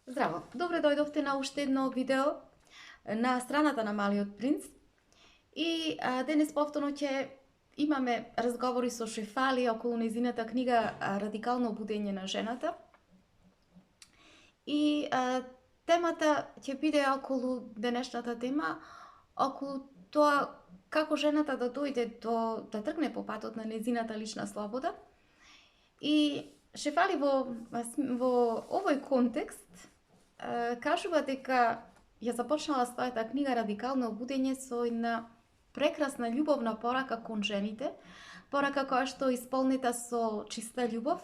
Здраво! Добре дојдовте на уште едно видео на страната на Малиот принц. И денес повторно ќе имаме разговори со Шефали околу незината книга Радикално будење на жената. И темата ќе биде околу денешната тема, околу тоа како жената да дојде да тргне по патот на незината лична слобода. И Шефали во овој контекст кажува дека ја започнала својата книга Радикално будење со една прекрасна љубовна порака кон жените, порака која што исполнета со чиста љубов,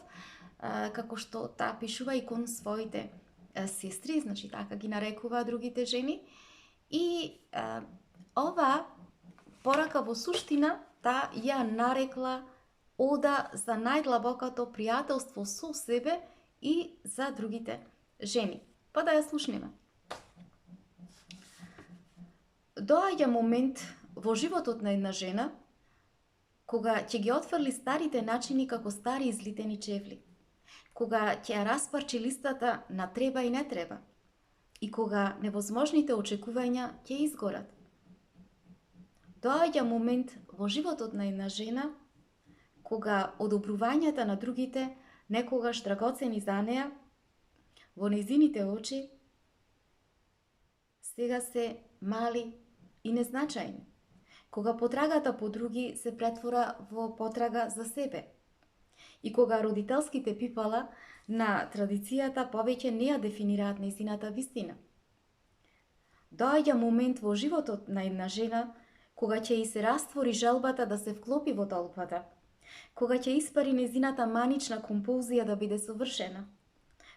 како што таа пишува и кон своите сестри, значи така ги нарекува другите жени. И ова порака во суштина таа ја нарекла ода за најдлабокото пријателство со себе и за другите жени. Па да ја слушнеме. Доаѓа момент во животот на една жена кога ќе ги отфрли старите начини како стари излитени чевли, кога ќе ја распарчи листата на треба и не треба и кога невозможните очекувања ќе изгорат. Доаѓа момент во животот на една жена кога одобрувањата на другите, некогаш драгоцени за неа, во незините очи сега се мали и незначајни, кога потрагата по други се претвора во потрага за себе и кога родителските пипала на традицијата повеќе не ја дефинираат незината вистина. Доаѓа момент во животот на една жена кога ќе и се раствори желбата да се вклопи во толпата, кога ќе испари незината манична компулзија да биде совршена,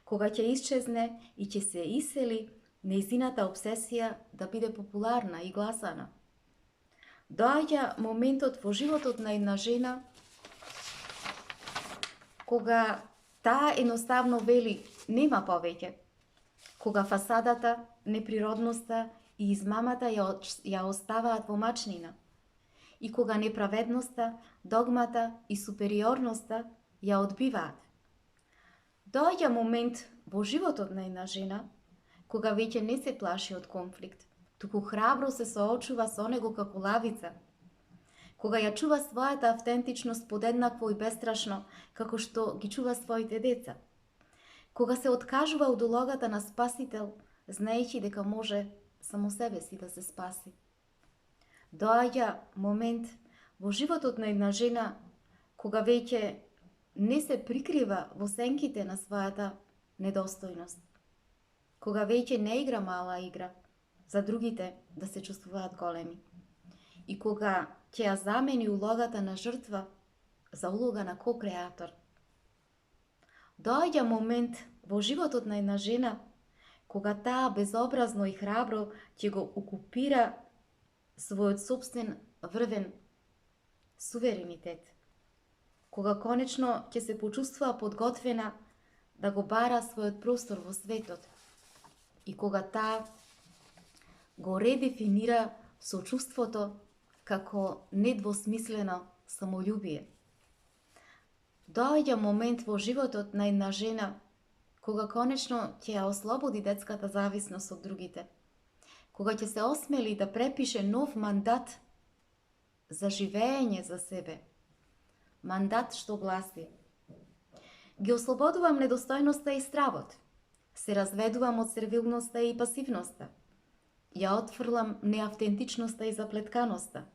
кога ќе исчезне и ќе се исели незината обсесија да биде популарна и гласана. Доаѓа моментот во животот на една жена кога таа едноставно вели нема повеќе, кога фасадата, неприродноста и измамата ја оставаат во мачнина и кога неправедноста, догмата и супериорноста ја одбиваат. Доаѓа момент во животот на една жена кога веќе не се плаши од конфликт, туку храбро се соочува со него како лавица, кога ја чува својата автентичност подеднакво и бестрашно како што ги чува своите деца, кога се откажува од улогата на спасител, знаејќи дека може само себе си да се спаси. Доаѓа момент во животот на една жена кога веќе не се прикрива во сенките на својата недостојност, кога веќе не игра мала игра за другите да се чувствуваат големи и кога ќе ја замени улогата на жртва за улога на ко-креатор. Доаѓа момент во животот на една жена кога таа безобразно и храбро ќе го окупира својот собствен врвен суверенитет, кога конечно ќе се почувствува подготвена да го бара својот простор во светот и кога таа го редефинира сочувството како недвосмислено самољубие. Доаѓа момент во животот на една жена кога конечно ќе ја ослободи детската зависност од другите, кога ќе се осмели да препише нов мандат за живеење за себе. Мандат што гласи: ги ослободувам недостојноста и стравот, се разведувам од сервилноста и пасивноста, ја отфрлам неавтентичноста и заплетканоста,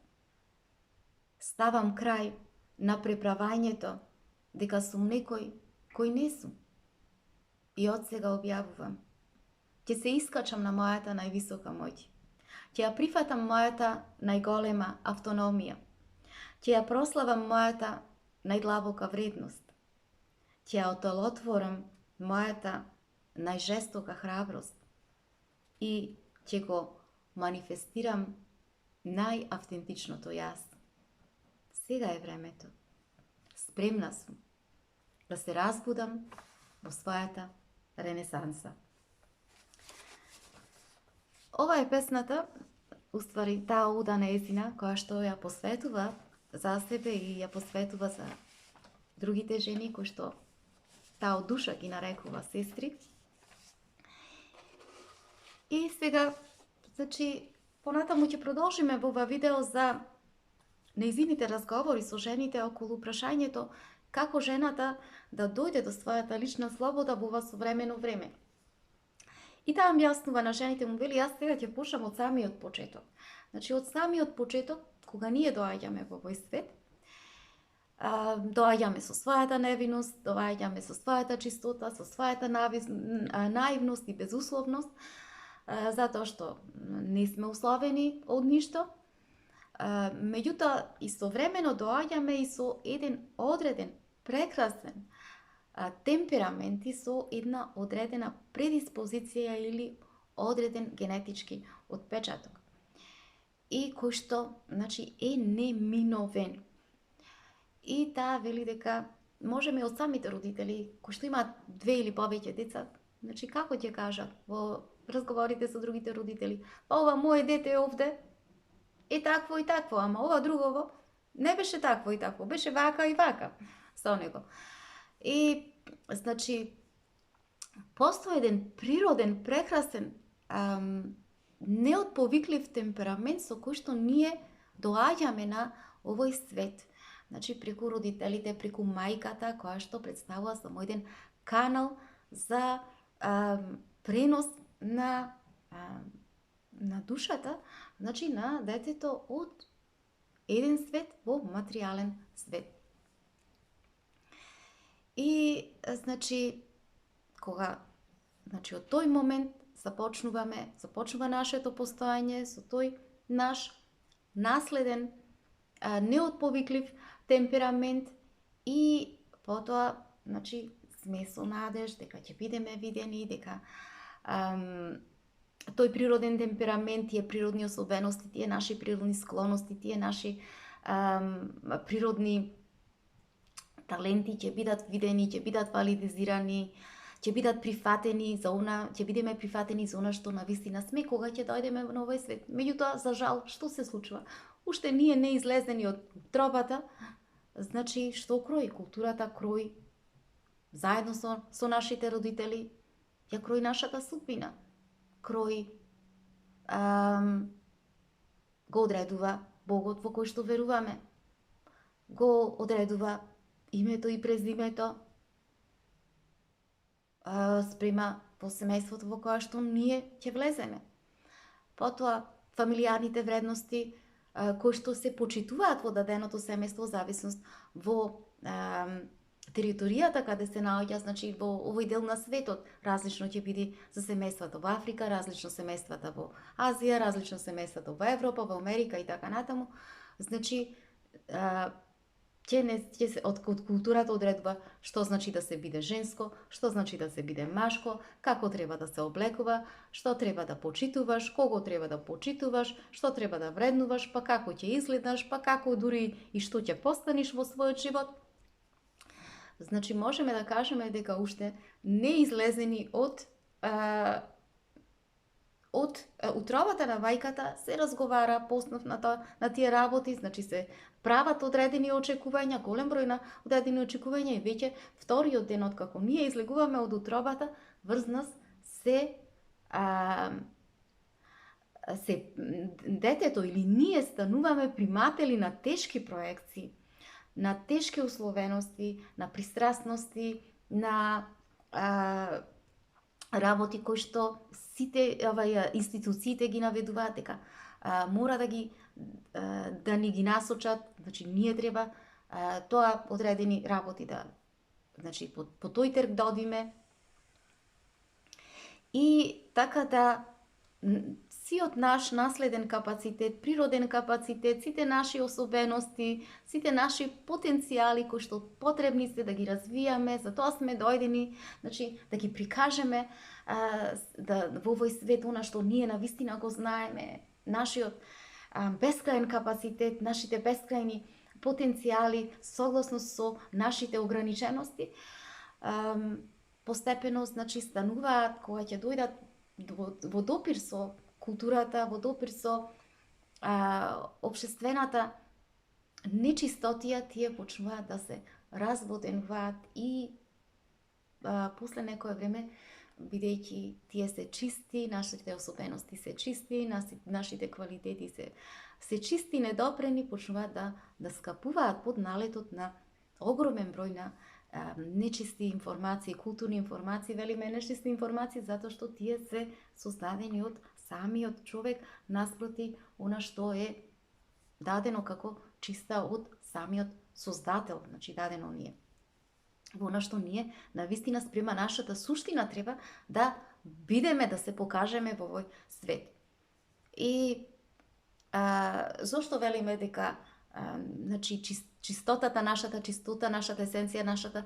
ставам крај на преправањето дека сум некој кој не сум и од сега објавувам: ќе се искачам на мојата највисока моќ, ќе ја прифатам мојата најголема автономија, ќе ја прославам мојата најдлабока вредност, ќе ја отолотворам мојата најжестока храброст и ќе го манифестирам најавтентичното јас. Сега е времето. Спремна сум да се разбудам во својата ренесанса. Ова е песната, уствари таа ода нејзина, која што ја посветува за себе и ја посветува за другите жени кои што таа од душа ги нарекува сестри. И сега, значи, понатаму ќе продолжиме во ова видео за нејзините разговори со жените околу прашањето како жената да дојде до својата лична слобода во ова современо време. И таа ми јаснува на жените, му вели, јас сега ќе почнам од самиот почеток. Значи, од самиот почеток, кога ние доаѓаме во овој свет, доаѓаме со својата невиност, доаѓаме со својата чистота, со својата наивност и безусловност, затоа што не сме условени од ништо. Меѓутоа, истовремено доаѓаме и со еден одреден, прекрасен темперамент и со една одредена предиспозиција или одреден генетички отпечаток. И кој што, значи, е неминовен. И таа вели дека можеме од самите родители, кои што имаат 2 или повеќе деца, значи како ќе кажат во разговорите со другите родители, па ова моје дете е овде, е такво и такво, ама ова другово не беше такво и такво, беше вака и вака со него. И, значи, постои еден природен, прекрасен, неотповиклив темперамент со кој што ние доаѓаме на овој свет. Значи, преку родителите, преку мајката, која што представува само еден канал за пренос на душата, значи на детето од еден свет во материјален свет. И, значи, кога, значи, од тој момент започнува нашето постојање со тој наш наследен, неотповиклив темперамент и потоа, значи, сме со надеж дека ќе бидеме видени, дека тој природен темперамент, тие природни особености, тие наши природни склоности, тие наши природни таленти ќе бидат видени, ќе бидат валидизирани, ќе бидат прифатени за она, ќе бидеме прифатени за она што навистина сме кога ќе дојдеме во овој свет. Меѓутоа, за жал, што се случува? Уште ние не излезени од утробата, значи што крои? Културата крои, заедно со нашите родители, ја крои нашата судбина, крои, го одредува Богот во кој што веруваме, го одредува името и презимето, спрема во семејството во кое што ние ќе влеземе. Потоа, фамилијарните вредности кои што се почитуваат во даденото семејство, зависност во територијата каде се наоѓа, значи во овој дел на светот, различно ќе биде за семејствата во Африка, различно семејствата во Азија, различно семејствата во Европа, во Америка и така натаму. Значи, ќе се од културата одредува што значи да се биде женско, што значи да се биде машко, како треба да се облекува, што треба да почитуваш, кого треба да почитуваш, што треба да вреднуваш, па како ќе изгледаш, па како дури и што ќе постанеш во својот живот. Значи, можеме да кажеме дека уште не излезени од утробата на мајката се разговара по основ на тие работи, значи се прават одредени очекувања, голем број на одредени очекувања и веќе вториот ден од како ние излегуваме од утробата, врз нас се детето или ние стануваме приматели на тешки проекции, на тешки условености, на пристрасности, на работи кои што сите институциите ги наведуваат дека мора да ни ги насочат, значи ние треба тоа одредени работи да, значи по тој трг да одиме и така да сиот наш наследен капацитет, природен капацитет, сите наши особености, сите наши потенцијали кои што потребни се да ги развијаме, за тоа сме дојдени, значи да ги прикажеме во овој свет она што ние навистина го знаеме, нашиот бескрајен капацитет, нашите бескрајни потенцијали согласно со нашите ограничености, постепено, значи, стануваат кога ќе дојдат во допир со културата, во допир со општествената нечистотија, тие почнуваат да се разводенуваат и после некое време бидејќи тие се чисти, нашите особености се чисти, нашите квалитети се чисти, недопрени, почнуваат да скапуваат под налетот на огромен број на нечисти информации, културни информации, велиме нечисти информации, затоа што тие се создадени од самиот човек наспроти она што е дадено како чиста од самиот Создател, значи дадено ни е. Во она што ние, навистина, спрема нашата суштина, треба да бидеме, да се покажеме во овој свет. И зошто велиме дека значи, чистотата, нашата чистота, нашата есенција, нашата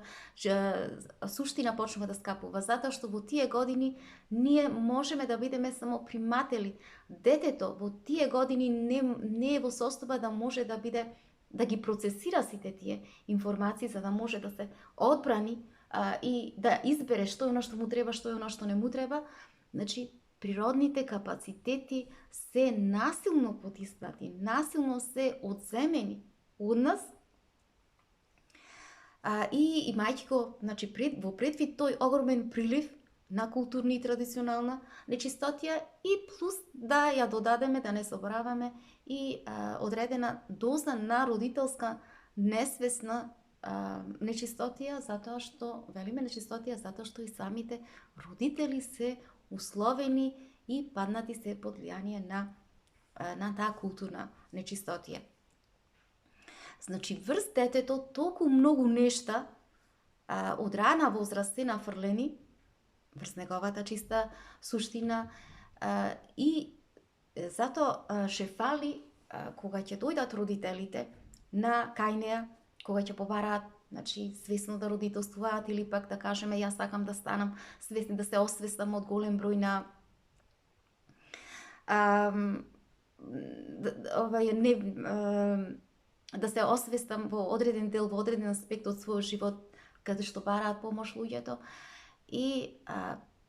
суштина почнува да скапува? Затоа што во тие години ние можеме да бидеме само приматели. Детето во тие години не е во состојба да може да биде, да ги процесира сите тие информации, за да може да се одбрани и да избере што е оно што му треба, што е оно што не му треба. Значи, природните капацитети се насилно потиснати, насилно се одземени од нас, и имајќи го, значи, во предвид тој огромен прилив на културни и традиционална нечистотија, и плюс да ја додадеме, да не забораваме, и одредена доза на родителска несвесна нечистотија, затоа што, велиме нечистотија, затоа што и самите родители се условени и паднати се под влијание на таа културна нечистотија. Значи, врз детето толку многу нешта од рана возраст се нафрлени врз неговата чиста суштина, и затоа ше фали кога ќе дојдат родителите кај неа, кога ќе побараат, значи, свесно да родителствуваат, или пак да кажеме, јас сакам да станам свесни, да се освестам од голем број на да се освестам во одреден дел, во одреден аспект од својот живот, каде што бараат помош луѓето. И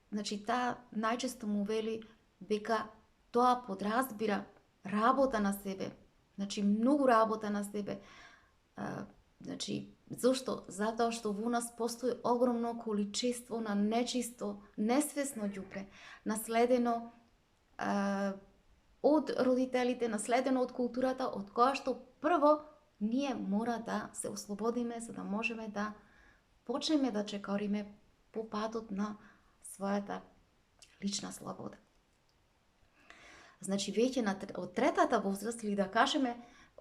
значи, таа најчесто му вели дека тоа подразбира работа на себе, значи многу работа на себе. Значи, зошто? Затоа што во нас постои огромно количество на нечисто, несвесно ѓупре, наследено од родителите, наследено од културата, од која што прво ние мора да се ослободиме, за да можеме да почнеме да чекориме по патот на својата лична слобода. Значи, веќе од третата возраст, или да кажеме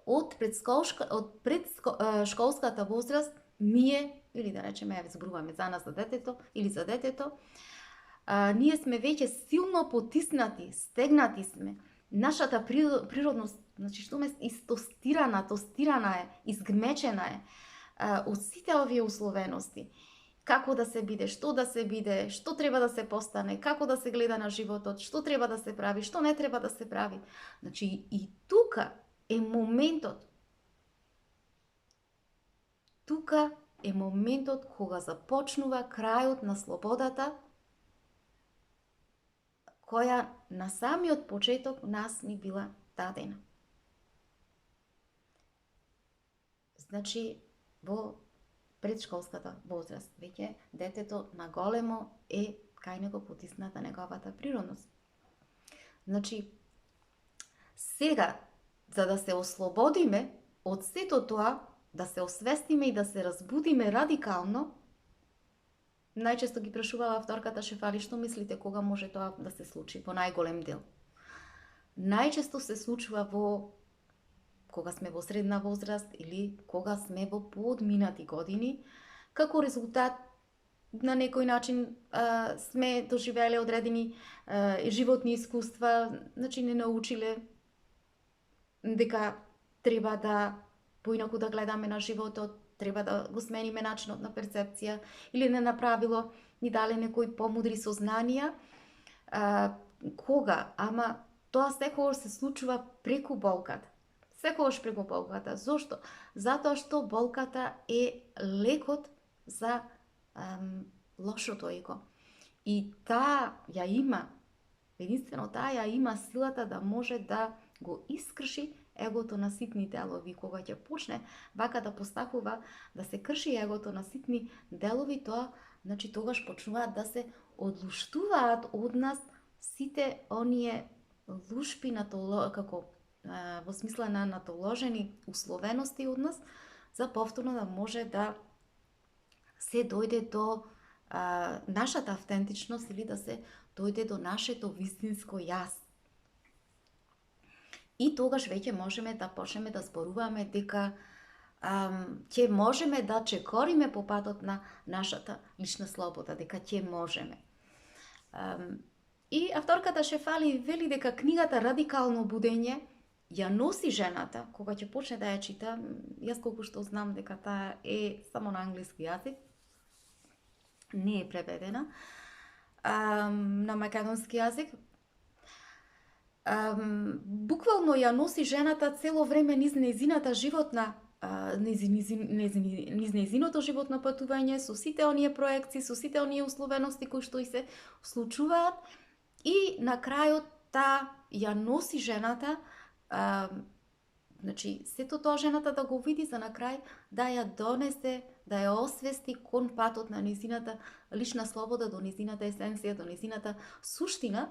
од предшколската возраст, ние, или да речеме, зборуваме за нас, за детето, или за детето, ние сме веќе силно потиснати, стегнати сме. Нашата природност, значи, што ме истостирана, тостирана е, изгмечена е од сите овие условености. Како да се биде, што треба да се постане, како да се гледа на животот, што треба да се прави, што не треба да се прави. Значи, и тука е моментот. Тука е моментот кога започнува крајот на слободата, која на самиот почеток нас ни била дадена. Значи, во предшколската возраст, веќе детето наголемо е кај него потисната неговата природност. Значи, сега, за да се ослободиме од сето тоа, да се освестиме и да се разбудиме радикално, најчесто ги прашувала вторката шефали, што мислите кога може тоа да се случи во најголем дел. Најчесто се случува кога сме во средна возраст или кога сме во поодминати години, како резултат на некој начин сме доживеле одредени животни искуства, значи не научиле дека треба да поинаку да гледаме на животот, треба да го смениме начинот на перцепција, или не направило ни дале некои помудри сознанија. Кога? Ама тоа секогаш се случува преку болката. Секогаш преку болката. Зошто? Затоа што болката е лекот за лошото его. И таа ја има, единствено таа ја има силата да може да го искрши егото на ситни делови. Кога ќе почне вака да постапува, да се крши егото на ситни делови, тоа, значи тогаш почнуваат да се одлуштуваат од нас сите оние лушпи како во смисла на натоложени условености од нас, за повторно да може да се дојде до нашата автентичност или да се дојде до нашето вистинско јас. И тогаш веќе можеме да почнеме да зборуваме дека ќе можеме да чекориме по патот на нашата лична слобода, дека ќе можеме. И авторката Шефали вели дека книгата Радикално будење ја носи жената, кога ќе почне да ја чита. Јас колку што знам дека таа е само на англиски јазик, не е преведена на македонски јазик. Буквално ја носи жената цело време низ нејзината животна, низ нејзиното животно патување, со сите оние проекции, со сите оние условености кои што и се случуваат, и на крајот таа ја носи жената, значи сето тоа жената да го види, за на крај да ја донесе, да ја освести кон патот на незината лична слобода, до незината есенција, до незината суштина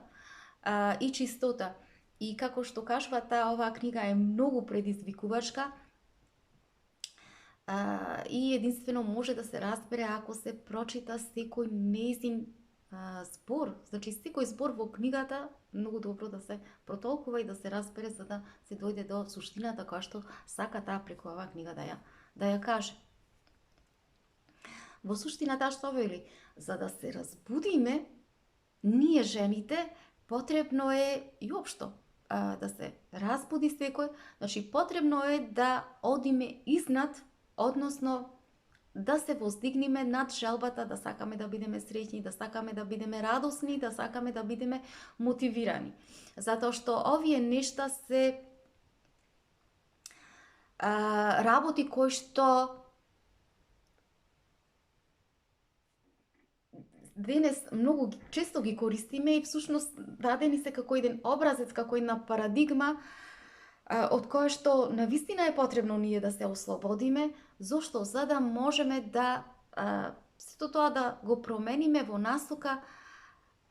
и чистота. И како што кажува таа, оваа книга е многу предизвикувачка и единствено може да се разбере ако се прочита секој нејзин збор. Значи секој збор во книгата многу добро да се протолкува и да се разбере, за да се дојде до суштината која што сака таа преку оваа книга да ја каже. Во суштина таа што вели? За да се разбудиме, ние жените, потребно е и општо да се разбуди секој, значи потребно е да одиме изнад, односно да се воздигнеме над желбата, да сакаме да бидеме среќни, да сакаме да бидеме радосни, да сакаме да бидеме мотивирани. Затоа што овие нешта се работи кои што денес многу често ги користиме и всушност дадени се како еден образец, како една парадигма од која што навистина е потребно ние да се ослободиме. Зошто? За да можеме да сето тоа да го промениме во насока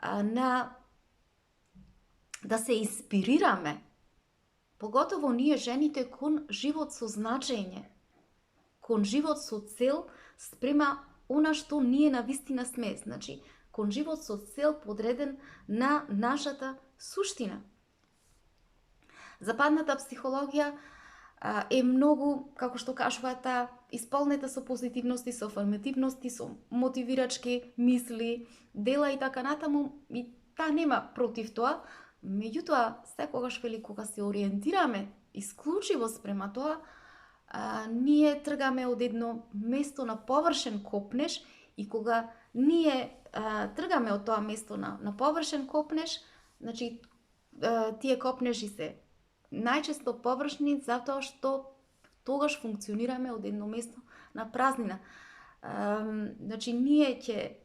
на да се инспирираме, поготово ние жените, кон живот со значење, кон живот со цел спрема она што ние навистина сме, значи кон живот со цел подреден на нашата суштина. Западната психологија е многу, како што кажува таа, исполнета со позитивности, со афирмативности, со мотивирачки мисли, дела и така натаму, и таа нема против тоа. Меѓутоа, секогаш вели кога се ориентираме исклучиво спрема тоа, ние тргаме од едно место на површен копнеж, и кога ние тргаме од тоа место на површен копнеж, значи тие копнежи се најчесто површни, затоа што тогаш функционираме од едно место на празнина. Значи ние ќе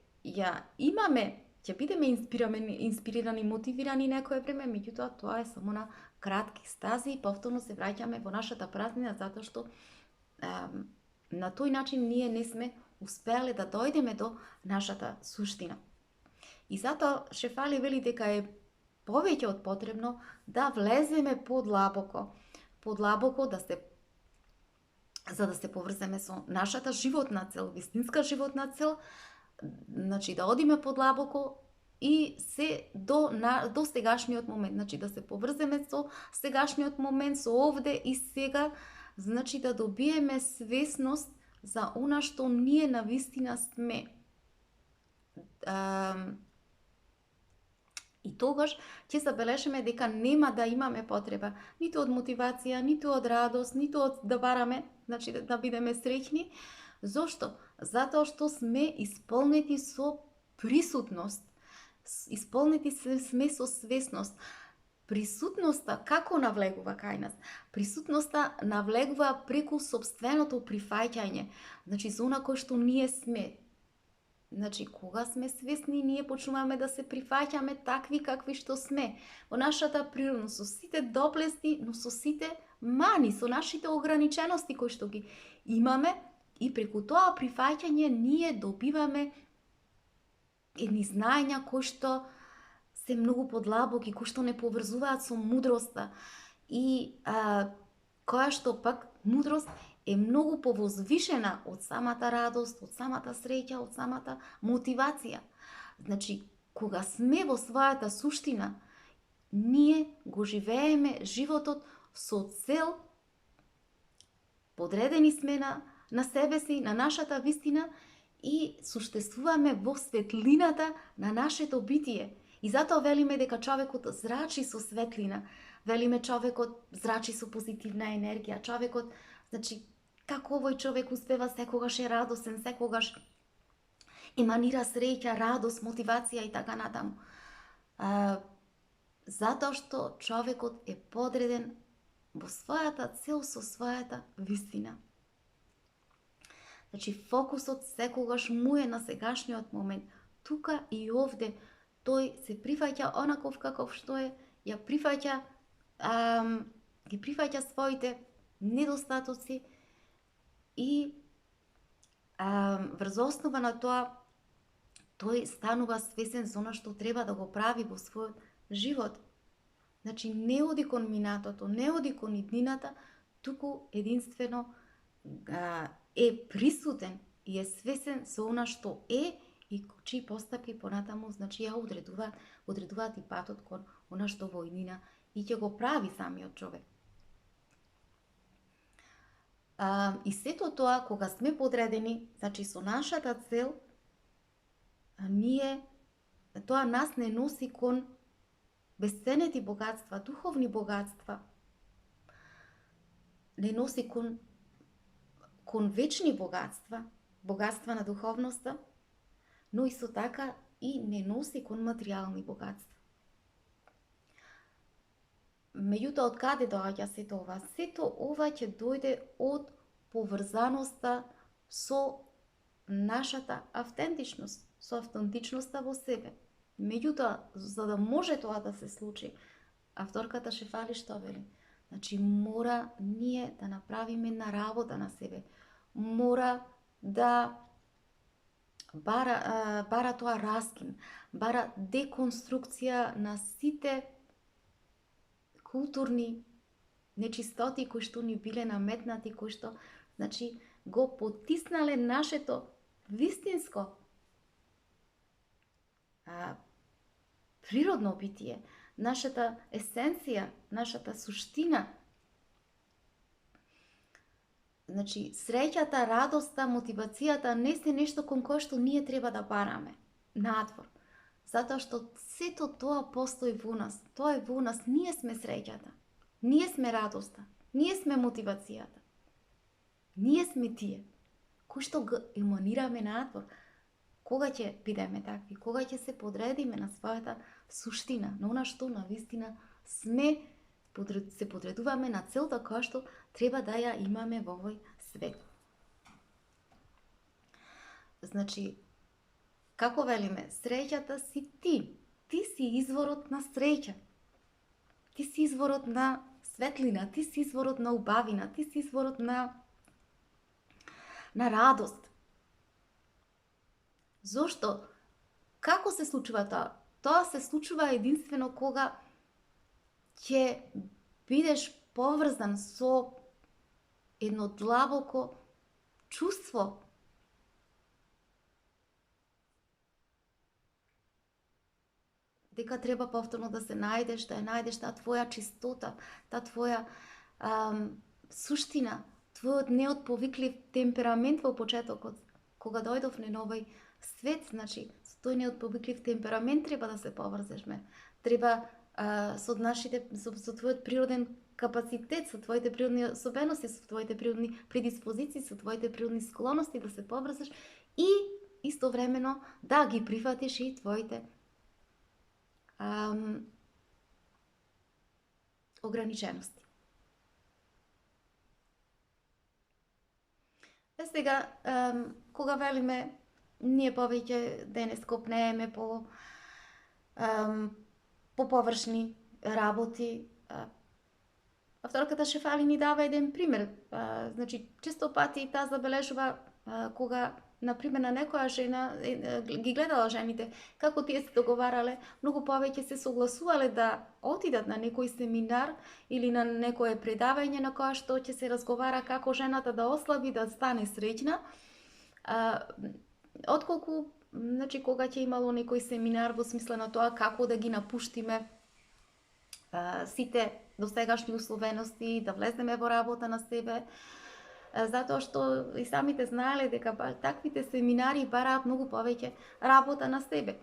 бидеме инспирирани, мотивирани некое време, меѓутоа тоа е само на кратки стази и повторно се враќаме во нашата празнина, затоа што на тој начин ние не сме успеале да дојдеме до нашата суштина. И затоа Шефали вели дека е повеќе од потребно да влеземе подлабоко, за да се поврземе со нашата животна цел, вистинска животна цел, значи да одиме подлабоко и се до сегашниот момент, значи да се поврземе со сегашниот момент, со овде и сега, значи да добиеме свесност за она што ние навистина сме. И тогаш ќе забележиме дека нема да имаме потреба ниту од мотивација, ниту од радост, ниту од да бараме, значи да бидеме среќни. Зошто? Затоа што сме исполнети со присутност, исполнети сме со свесност. Присутноста како навлегува кај нас? Присутноста навлегува преку собственото прифаќање, значи за она кој што ние сме. Значи, кога сме свесни, ние почнуваме да се прифаќаме такви какви што сме. Во нашата природа, со сите доблести, но со сите мани, со нашите ограничености кои што ги имаме и преку тоа прифаќање ние добиваме едни знаења кои што се многу подлабоки, кои што не поврзуваат со мудроста и која што пак мудрост е многу повозвишена од самата радост, од самата среќа, од самата мотивација. Значи, кога сме во својата суштина, ние го живееме животот со цел, подредени сме на себе си, на нашата вистина и суштествуваме во светлината на нашето битие. И затоа велиме дека човекот зрачи со светлина, велиме човекот зрачи со позитивна енергија, човекот, значи, како овој човек успева секогаш е радосен, секогаш еманира среќа, радост, мотивација и така натаму. Затоа што човекот е подреден во својата цел со својата вистина. Значи, фокусот секогаш му е на сегашниот момент. Тука и овде тој се прифаќа онаков каков што е, ја прифаќа, ги прифаќа своите недостатоци и врз основа на тоа тој станува свесен за она што треба да го прави во својот живот. Значи, не оди кон минатото, не оди кон иднината, туку единствено е присутен и е свесен со она што е и чии постапки понатаму, значи, ја одредуваат и патот кон она што во иднина и ќе го прави самиот човек. И сето тоа, кога сме подредени, значи со нашата цел, тоа нас не носи кон бесценети богатства, духовни богатства, не носи кон вечни богатства, богатства на духовноста, но исто така и не носи кон материјални богатства. Меѓутоа, од каде доаѓа сето ова? Сето ова ќе дојде од поврзаноста со нашата автентичност, со автентичноста во себе. Меѓутоа, за да може тоа да се случи, авторката Шефали што вели? Значи, мора ние да направиме една работа на себе. Мора да бара тоа раскин, бара деконструкција на сите културни нечистоти кои што ни биле наметнати, кои што, значи, го потиснале нашето вистинско природно битие, нашата есенција, нашата суштина. Значи, среќата, радоста, мотивацијата не се нешто кон кое што ние треба да бараме надвор. Затоа што сето тоа постои во нас. Тоа е во нас. Ние сме среќата. Ние сме радоста. Ние сме мотивацијата. Ние сме тие кои што го еманираме надвор. Кога ќе бидеме такви? Кога ќе се подредиме на својата суштина, на она што на вистина сме, се подредуваме на целта која што треба да ја имаме во овој свет. Значи, како велиме, среќата си ти. Ти си изворот на среќа. Ти си изворот на светлина, ти си изворот на убавина, ти си изворот на радост. Зошто? Како се случува тоа? Тоа се случува единствено кога ќе бидеш поврзан со едно длабоко чувство дека треба повторно да се најдеш, да ја најдеш таа твоја чистота, таа твоја суштина, твојот неотповиклив темперамент во почетокот, кога дојдовме на овој свет, значи, со тој неотповиклив темперамент треба да се поврзешме. Треба со твојот природен капацитет, со твоите природни особености, со твоите природни предиспозиции, со твоите природни склоности да се поврзеш и истовремено да ги прифатиш и твоите ограничености. Сега, кога велиме, ние повеќе денес копнееме по површни работи, Авторката Шефали ни дава еден пример. Значи, често пати таа забележува кога, например, на некоја жена, ги гледала жените, како тие се договарале, многу повеќе се согласувале да отидат на некој семинар или на некое предавање на кое што ќе се разговара како жената да ослаби, да стане среќна, отколку, значи, кога ќе имало некој семинар во смисла на тоа како да ги напуштиме сите досегашни условености, да влеземе во работа на себе, затоа што и самите знаеле дека таквите семинари бараат многу повеќе работа на себе.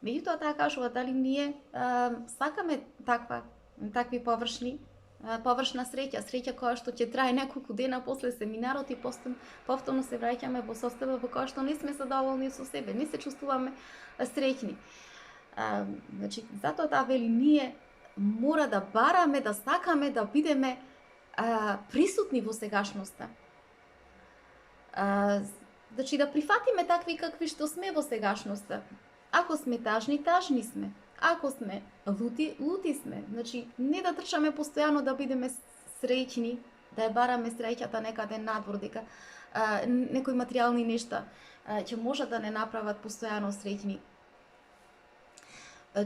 Меѓутоа, таа кажува дали ние сакаме такви површна среќа која што ќе трае неколку дена после семинарот и повторно се враќаме во состојба во која што не сме задоволни со себе, не се чувствуваме среќни. Значи, затоа таа вели, ние мора да бараме, да сакаме да бидеме присутни во сегашноста. Значи, да прифатиме такви какви што сме во сегашноста. Ако сме тажни, тажни сме. Ако сме лути сме. Значи, не да трчаме постојано да бидеме среќни, да ја бараме среќата некаде надвор, дека некои материјални нешта ќе можат да не направат постојано среќни.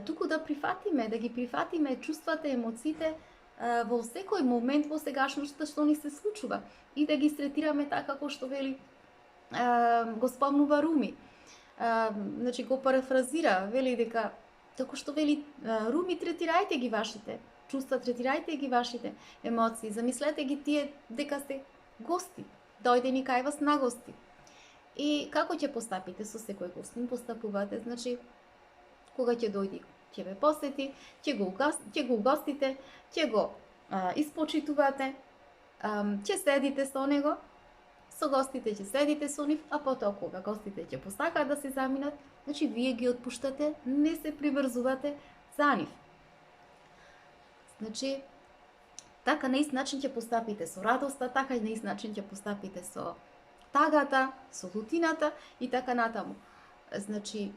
Туку да ги прифатиме чувствата, емоциите во секој момент во сегашноста што ни се случува и да ги третираме така како што вели го спомнува Руми. Значи го парафразира, вели дека како што вели Руми, третирајте ги вашите чувства, третирајте ги вашите емоции, замислете ги тие дека сте гости, дојдени кај вас на гости. И како ќе постапите со секој гостин? Постапувате, значи кога ќе дојди, ќе ве посети, ќе го угостите, ќе го испочитувате, ќе седите со него, со гостите ќе седите со нив, а потоа кога гостите ќе посакаат да се заминат, значи вие ги отпуштате, не се приврзувате за нив. Значи, така на ист начин ќе постапите со радоста, така на ист начин ќе постапите со тагата, со лутината и така натаму. Значи,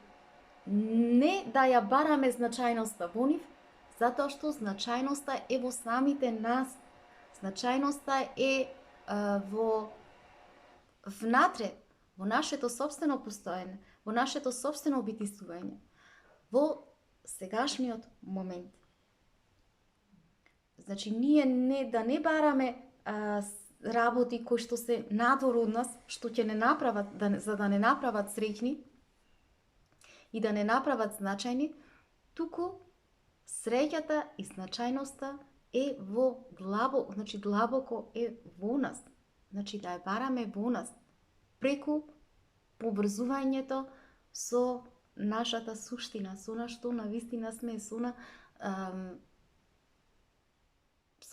не да ја бараме значајноста во нив, затоа што значајноста е во самите нас. Значајноста е внатре, во нашето собствено постоење, во нашето собствено обитисување, во сегашниот момент. Значи, ние не бараме работи кои што се надвор од нас, што ќе не направат, за да не направат среќни и да не направат значајни, туку среќата и значајноста е длабоко е во нас. Значи, да ја бараме во нас, преку поврзувањето со нашата суштина, со на што на вистина сме, со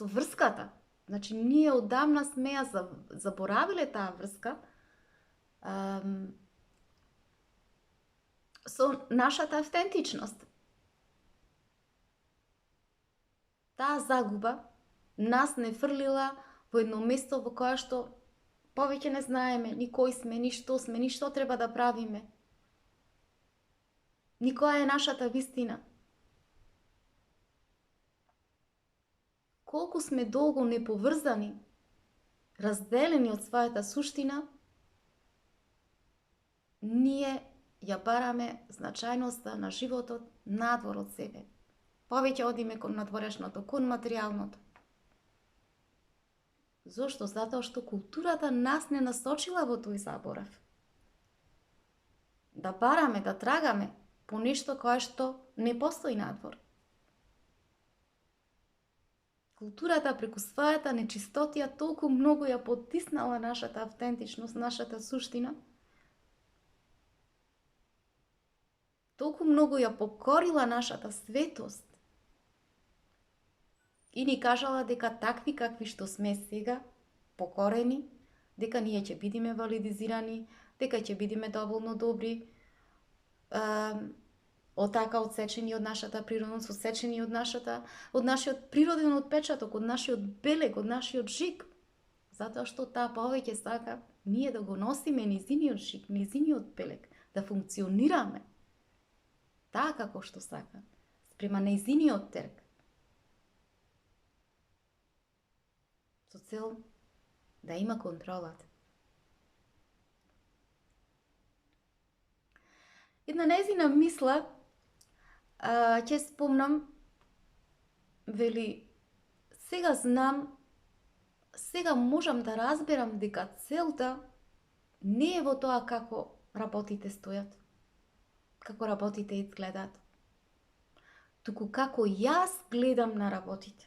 врската. Значи, ние одамна сме ја заборавиле таа врска со нашата автентичност. Таа загуба нас не фрлила во едно место во кое што повеќе не знаеме ни кои сме, ни што треба да правиме, ни која е нашата вистина. Колку сме долго неповрзани, разделени од својата суштина, ние ја бараме значајноста на животот надвор од себе. Повеќе одиме кон надворешното, кон материјалното. Зошто? Затоа што културата нас не насочила во тој заборав. Да бараме, да трагаме по нешто кое што не постои надвор. Културата преку својата нечистотија толку многу ја потиснала нашата автентичност, нашата суштина, толку многу ја покорила нашата светост и ни кажала дека такви какви што сме сега, покорени, дека ние ќе бидеме валидизирани, дека ќе бидеме доволно добри, одсечени од нашата природност, одсечени од нашиот природен отпечаток, од нашиот белег, од нашиот жиг. Затоа што таа повеќе сака ние да го носиме низиниот жиг, низиниот белег, да функционираме така како што сака, спрема низиниот терк. со цел да има контролата. Една нејзина мисла, ќе спомнам, вели, сега знам, сега можам да разберам дека целта не е во тоа како работите стојат, како работите изгледаат, туку како јас гледам на работите.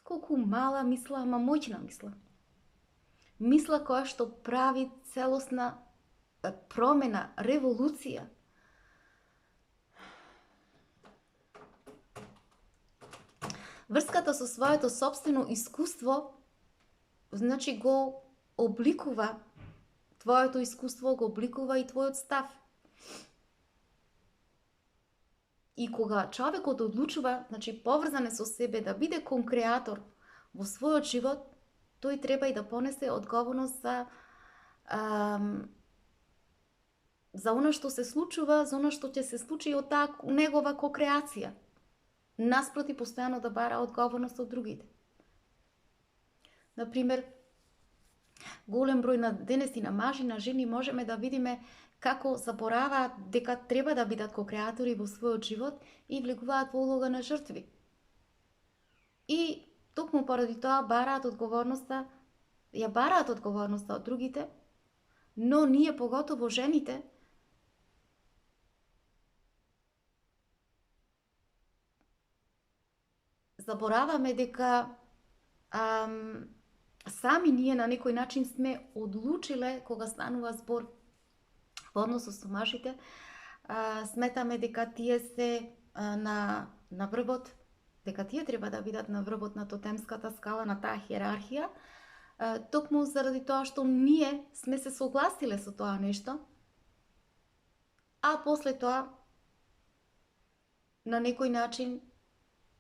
Колку мала мисла, ама моćна мисла. Мисла која што прави целосна промена, револуција. Врската со своето собствено искуство, значи го обликува, твоето искуство го обликува и твојот став. И кога човекот одлучува, значи поврзан е со себе, да биде конкреатор во својот живот, тој треба и да понесе одговорност за она што се случува, за она што ќе се случи од таа негова кокреација. Наспроти, постојано да бара одговорност од другите. Например, голем број на денеси на мажи, на жени можеме да видиме како забораваат дека треба да бидат кокреатори во својот живот и влегуваат во улога на жртви. И токму поради тоа бараат одговорноста, ја бараат одговорноста од другите, но ние, поготово жените, забораваме дека сами ние на некој начин сме одлучиле, кога станува збор во односот со мажите, сметаме дека тие се на врвот, дека тие треба да бидат на врвот на тотемската скала, на таа хиерархија, токму заради тоа што ние сме се согласиле со тоа нешто, а после тоа на некој начин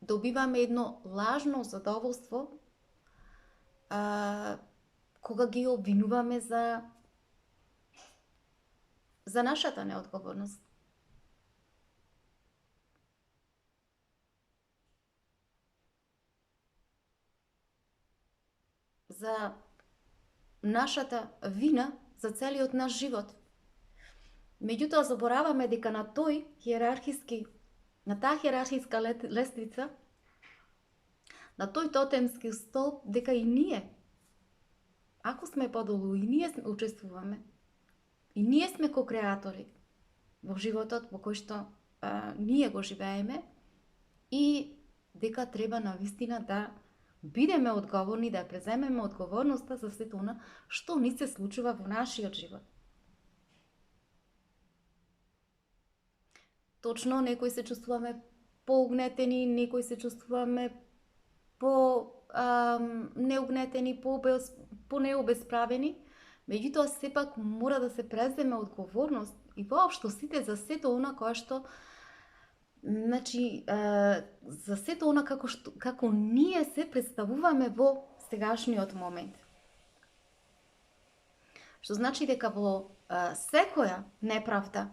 добиваме едно лажно задоволство кога ги обвинуваме за нашата неодговорност. За нашата вина за целиот наш живот. Меѓутоа забораваме дека на таа хиерархиска лествица, на тој тотемски столб, дека и ние, ако сме подолу, и ние учествуваме, и ние сме кокреатори во животот во кој што ние го живееме, и дека треба навистина да бидеме одговорни, да преземеме одговорноста за сето она што ни се случува во нашиот живот. Точно, некои се чувствуваме поугнетени, некои се чувствуваме неугнетени, необесправени, меѓутоа сепак мора да се преземе одговорност и воопшто сите за сето она кое што, значи, за сето она како ние се представуваме во сегашниот момент. Што значи дека во секоја неправда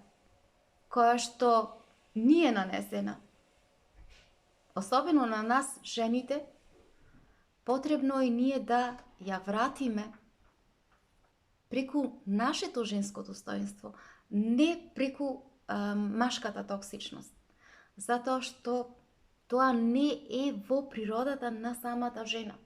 која што ни е нанесена, особено на нас жените, потребно е ние да ја вратиме преку нашето женско достоинство, не преку машката токсичност. Затоа што тоа не е во природата на самата жена.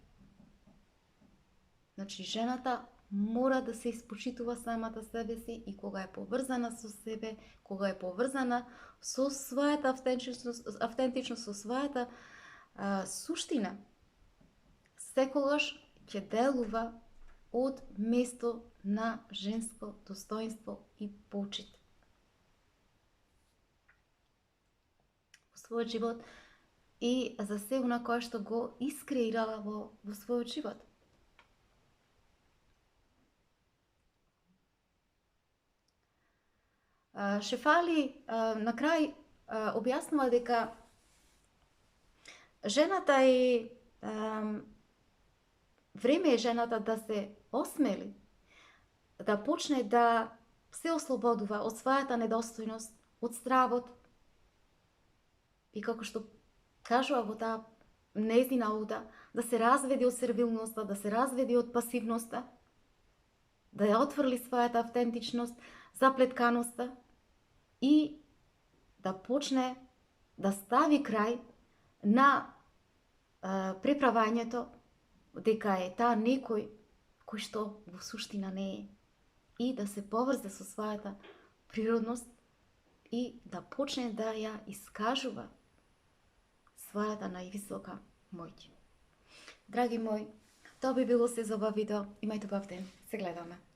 Значи, жената мора да се испочитува самата себе си и кога е поврзана со себе, кога е поврзана со својата автентичност, со својата суштина, секогаш ќе делува од место на женско достоинство и почит. Во својот живот и за се она кое што го искреирала во својот живот. Шефали на крај објаснува дека жената е време е жената да се осмели, да почне да се ослободува од својата недостојност, од стравот. И како што кажува во таа нејзина ода, да се разведе од сервилноста, да се разведе од пасивноста, да ја отврли својата автентичност, заплетканоста и да почне да стави крај на преправањето дека е таа некој кој што во суштина не е, и да се поврзе со својата природност и да почне да ја искажува својата највисока моќ. Драги мои, тоа би било се за ова видео. Имајте убав ден. Се гледаме.